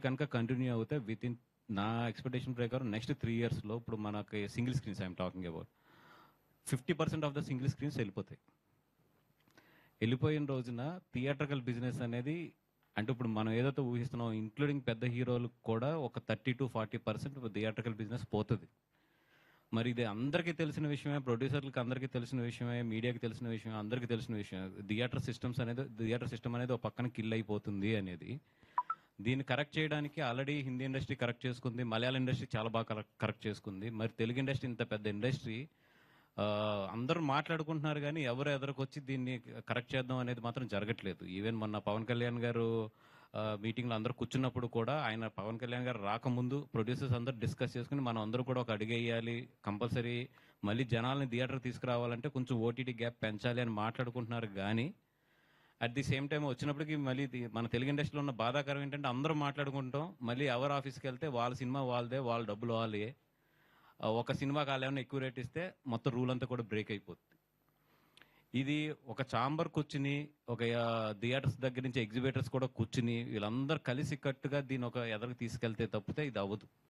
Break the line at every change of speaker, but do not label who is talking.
కనుక కంటిన్యూ అవుతే with in నా ఎక్స్పెక్టేషన్ ప్రకారం నెక్స్ట్ 3 yearsలో ఇప్పుడు మనకి single screens I'm talking about 50% of the single screens వెళ్ళిపోతాయి. వెళ్ళిపోయిన రోజున థియేట్రికల్ బిజినెస్ అనేది అంటే ఇప్పుడు మనం ఏదైతే ఊహిస్తున్నాం ఇంక్లూడింగ్ పెద్ద హీరోలకు కూడా ఒక 30-40% థియేట్రికల్ బిజినెస్ పోతుంది. మరి ఇది అందరికీ తెలిసిన విషయమే, ప్రొడ్యూసర్లకు అందరికీ తెలిసిన విషయమే, మీడియాకి తెలిసిన విషయమే, అందరికీ తెలిసిన విషయమే. థియేటర్ సిస్టమ్ అనేది ఒక పక్కన కిల్ అయిపోతుంది అనేది. దీన్ని కరెక్ట్ చేయడానికి ఆల్రెడీ హిందీ ఇండస్ట్రీ కరెక్ట్ చేసుకుంది, మలయాళ ఇండస్ట్రీ చాలా బాగా కరెక్ట్ చేసుకుంది. మరి తెలుగు ఇండస్ట్రీ ఇంత పెద్ద ఇండస్ట్రీ అందరూ మాట్లాడుకుంటున్నారు కానీ ఎవరు ఎదురుకొచ్చి దీన్ని కరెక్ట్ చేద్దాం అనేది మాత్రం జరగట్లేదు. ఈవెన్ మొన్న పవన్ కళ్యాణ్ గారు మీటింగ్లో అందరూ కూర్చున్నప్పుడు కూడా ఆయన పవన్ కళ్యాణ్ గారు రాకముందు ప్రొడ్యూసర్స్ అందరూ డిస్కస్ చేసుకుని మనం అందరూ కూడా ఒక అడుగు వేయాలి, కంపల్సరీ మళ్ళీ జనాల్ని థియేటర్ తీసుకురావాలంటే కొంచెం ఓటీటీ గ్యాప్ పెంచాలి అని మాట్లాడుకుంటున్నారు. కానీ అట్ ది సేమ్ టైం వచ్చినప్పటికీ మళ్ళీ మన తెలుగు ఇండస్ట్రీలో ఉన్న బాధాకరం ఏంటంటే అందరూ మాట్లాడుకుంటాం, మళ్ళీ ఎవరు ఆఫీస్కి వెళ్తే వాళ్ళ సినిమా వాళ్ళదే, వాళ్ళ డబ్బులు వాళ్ళే. ఒక సినిమాకి వాళ్ళు ఏమైనా ఎక్కువ రేట్ ఇస్తే మొత్తం రూల్ అంతా కూడా బ్రేక్ అయిపోతుంది. ఇది ఒక ఛాంబర్ కూర్చుని ఒక థియేటర్స్ దగ్గర నుంచి ఎగ్జిబిటర్స్ కూడా కూర్చుని వీళ్ళందరూ కలిసి కట్టుగా దీన్ని ఒక ఎదరికి తీసుకెళ్తే తప్పితే ఇది అవ్వదు.